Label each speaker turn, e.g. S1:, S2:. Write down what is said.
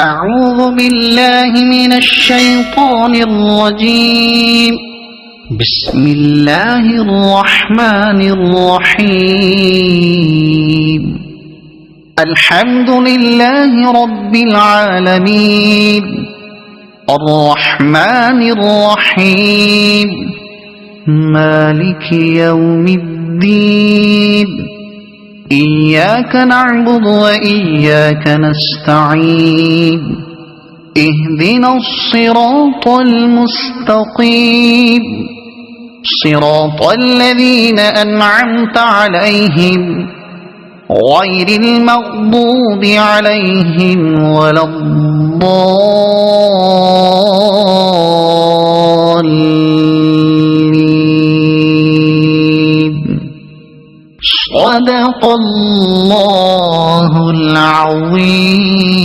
S1: أعوذ بالله من الشيطان الرجيم. بسم الله الرحمن الرحيم. الحمد لله رب العالمين الرحمن الرحيم مالك يوم الدين. إياك نعبد وإياك نستعين. اهدنا الصراط المستقيم صراط الذين أنعمت عليهم غير المغضوب عليهم ولا الضالين. صدق الله العظيم.